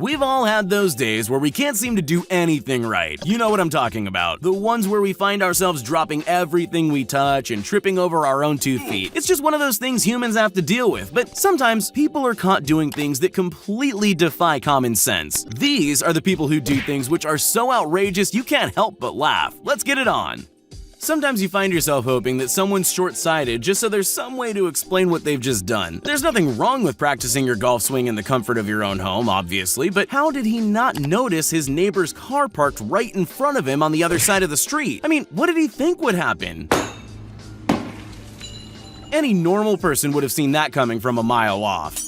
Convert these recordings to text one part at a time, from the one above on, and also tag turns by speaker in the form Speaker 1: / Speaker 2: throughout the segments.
Speaker 1: We've all had those days where we can't seem to do anything right. You know what I'm talking about. The ones where we find ourselves dropping everything we touch and tripping over our own 2 feet. It's just one of those things humans have to deal with, but sometimes people are caught doing things that completely defy common sense. These are the people who do things which are so outrageous you can't help but laugh. Let's get it on. Sometimes you find yourself hoping that someone's short-sighted just so there's some way to explain what they've just done. There's nothing wrong with practicing your golf swing in the comfort of your own home, obviously, but how did he not notice his neighbor's car parked right in front of him on the other side of the street? I mean, what did he think would happen? Any normal person would have seen that coming from a mile off.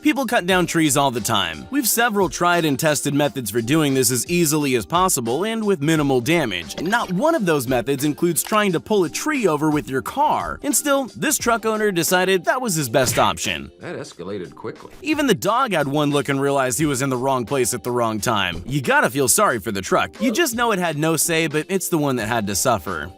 Speaker 1: People cut down trees all the time. We've several tried and tested methods for doing this as easily as possible and with minimal damage. And not one of those methods includes trying to pull a tree over with your car. And still, this truck owner decided that was his best option.
Speaker 2: That escalated quickly.
Speaker 1: Even the dog had one look and realized he was in the wrong place at the wrong time. You gotta feel sorry for the truck. You just know it had no say, but it's the one that had to suffer.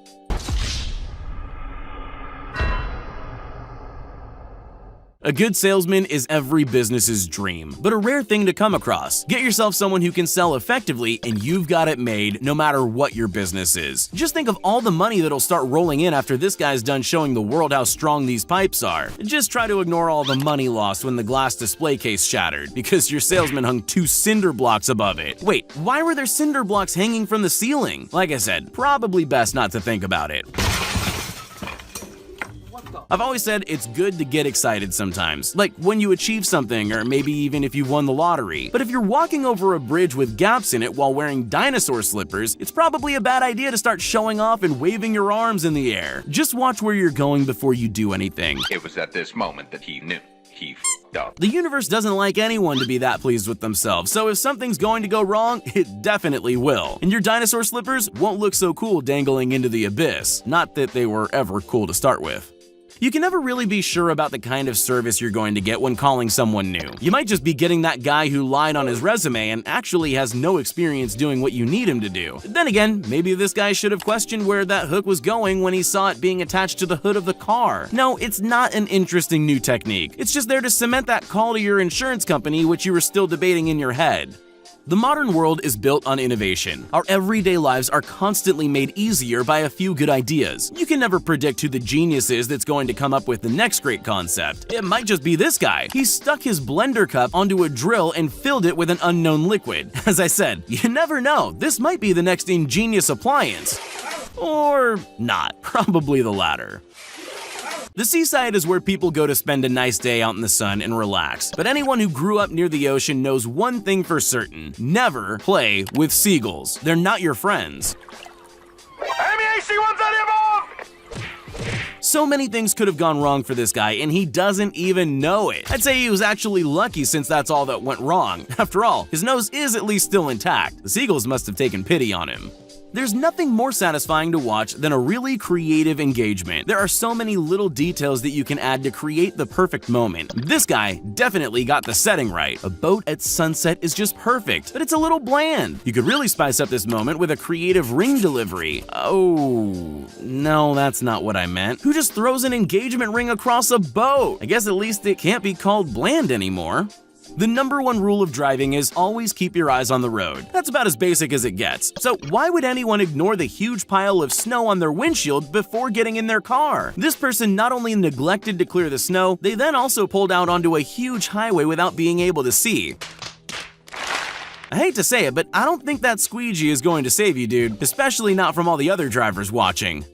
Speaker 1: A good salesman is every business's dream, but a rare thing to come across. Get yourself someone who can sell effectively and you've got it made no matter what your business is. Just think of all the money that'll start rolling in after this guy's done showing the world how strong these pipes are. Just try to ignore all the money lost when the glass display case shattered because your salesman hung 2 cinder blocks above it. Wait, why were there cinder blocks hanging from the ceiling? Like I said, probably best not to think about it. I've always said it's good to get excited sometimes, like when you achieve something or maybe even if you've won the lottery. But if you're walking over a bridge with gaps in it while wearing dinosaur slippers, it's probably a bad idea to start showing off and waving your arms in the air. Just watch where you're going before you do anything.
Speaker 3: It was at this moment that he knew. He f***ed up.
Speaker 1: The universe doesn't like anyone to be that pleased with themselves, so if something's going to go wrong, it definitely will. And your dinosaur slippers won't look so cool dangling into the abyss. Not that they were ever cool to start with. You can never really be sure about the kind of service you're going to get when calling someone new. You might just be getting that guy who lied on his resume and actually has no experience doing what you need him to do. Then again, maybe this guy should have questioned where that hook was going when he saw it being attached to the hood of the car. No, it's not an interesting new technique. It's just there to cement that call to your insurance company which you were still debating in your head. The modern world is built on innovation. Our everyday lives are constantly made easier by a few good ideas. You can never predict who the genius is that's going to come up with the next great concept. It might just be this guy. He stuck his blender cup onto a drill and filled it with an unknown liquid. As I said, you never know. This might be the next ingenious appliance. Or not. Probably the latter. The seaside is where people go to spend a nice day out in the sun and relax. But anyone who grew up near the ocean knows one thing for certain. Never play with seagulls. They're not your friends. So many things could have gone wrong for this guy, and he doesn't even know it. I'd say he was actually lucky since that's all that went wrong. After all, his nose is at least still intact. The seagulls must have taken pity on him. There's nothing more satisfying to watch than a really creative engagement. There are so many little details that you can add to create the perfect moment. This guy definitely got the setting right. A boat at sunset is just perfect, but it's a little bland. You could really spice up this moment with a creative ring delivery. Oh, no, that's not what I meant. Who just throws an engagement ring across a boat? I guess at least it can't be called bland anymore. The #1 rule of driving is always keep your eyes on the road. That's about as basic as it gets. So why would anyone ignore the huge pile of snow on their windshield before getting in their car? This person not only neglected to clear the snow, they then also pulled out onto a huge highway without being able to see. I hate to say it, but I don't think that squeegee is going to save you, dude, especially not from all the other drivers watching.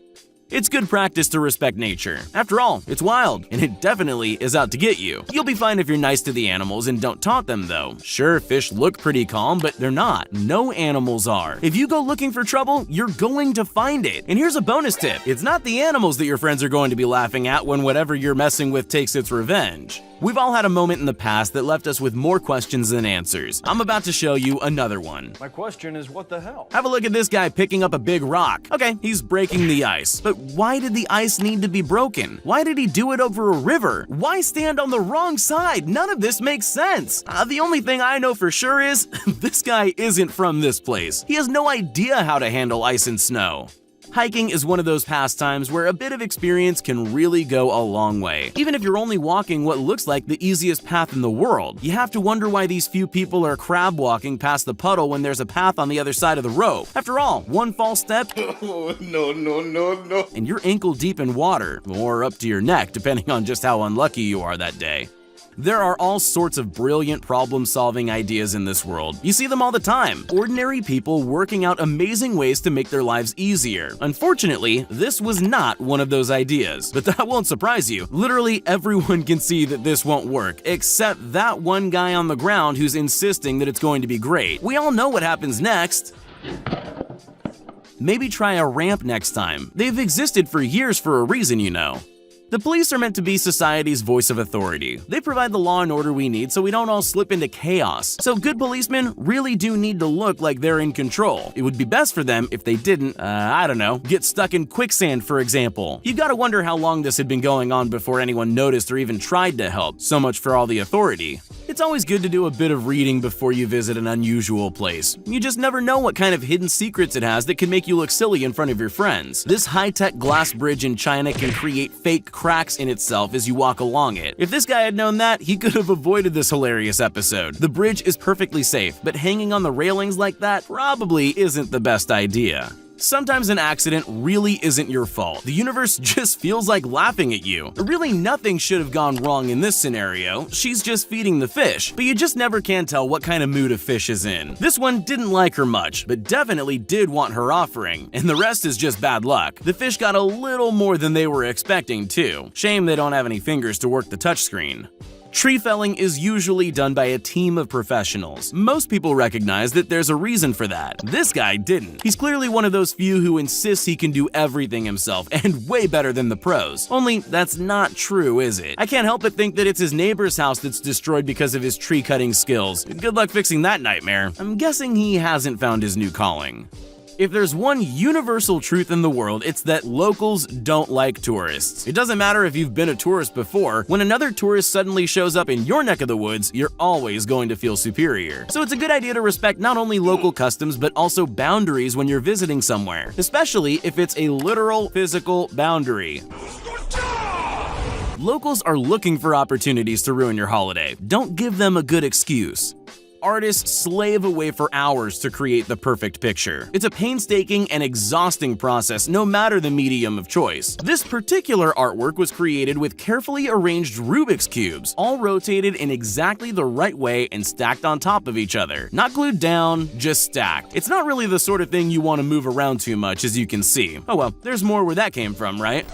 Speaker 1: It's good practice to respect nature. After all, it's wild, and it definitely is out to get you. You'll be fine if you're nice to the animals and don't taunt them, though. Sure, fish look pretty calm, but they're not. No animals are. If you go looking for trouble, you're going to find it. And here's a bonus tip. It's not the animals that your friends are going to be laughing at when whatever you're messing with takes its revenge. We've all had a moment in the past that left us with more questions than answers. I'm about to show you another one.
Speaker 4: My question is, what the hell?
Speaker 1: Have a look at this guy picking up a big rock. Okay, he's breaking the ice. But why did the ice need to be broken? Why did he do it over a river? Why stand on the wrong side? None of this makes sense. The only thing I know for sure is this guy isn't from this place. He has no idea how to handle ice and snow. Hiking is one of those pastimes where a bit of experience can really go a long way. Even if you're only walking what looks like the easiest path in the world, you have to wonder why these few people are crab walking past the puddle when there's a path on the other side of the rope. After all, one false step,
Speaker 2: No.
Speaker 1: and you're ankle deep in water, or up to your neck, depending on just how unlucky you are that day. There are all sorts of brilliant problem-solving ideas in this world. You see them all the time. Ordinary people working out amazing ways to make their lives easier. Unfortunately, this was not one of those ideas. But that won't surprise you. Literally everyone can see that this won't work, except that one guy on the ground who's insisting that it's going to be great. We all know what happens next. Maybe try a ramp next time. They've existed for years for a reason, you know. The police are meant to be society's voice of authority. They provide the law and order we need so we don't all slip into chaos. So good policemen really do need to look like they're in control. It would be best for them if they didn't, I don't know, get stuck in quicksand, for example. You gotta wonder how long this had been going on before anyone noticed or even tried to help. So much for all the authority. It's always good to do a bit of reading before you visit an unusual place. You just never know what kind of hidden secrets it has that can make you look silly in front of your friends. This high-tech glass bridge in China can create fake cracks in itself as you walk along it. If this guy had known that, he could have avoided this hilarious episode. The bridge is perfectly safe, but hanging on the railings like that probably isn't the best idea. Sometimes an accident really isn't your fault. The universe just feels like laughing at you. Really, nothing should have gone wrong in this scenario. She's just feeding the fish, but you just never can tell what kind of mood a fish is in. This one didn't like her much, but definitely did want her offering, and the rest is just bad luck. The fish got a little more than they were expecting, too. Shame they don't have any fingers to work the touchscreen. Tree felling is usually done by a team of professionals. Most people recognize that there's a reason for that. This guy didn't. He's clearly one of those few who insists he can do everything himself, and way better than the pros. Only that's not true, is it? I can't help but think that it's his neighbor's house that's destroyed because of his tree cutting skills. Good luck fixing that nightmare. I'm guessing he hasn't found his new calling. If there's one universal truth in the world, it's that locals don't like tourists. It doesn't matter if you've been a tourist before, when another tourist suddenly shows up in your neck of the woods, you're always going to feel superior. So it's a good idea to respect not only local customs, but also boundaries when you're visiting somewhere, especially if it's a literal physical boundary. Locals are looking for opportunities to ruin your holiday. Don't give them a good excuse. Artists slave away for hours to create the perfect picture. It's a painstaking and exhausting process no matter the medium of choice. This particular artwork was created with carefully arranged Rubik's Cubes, all rotated in exactly the right way and stacked on top of each other. Not glued down, just stacked. It's not really the sort of thing you want to move around too much, as you can see. Oh well, there's more where that came from, right?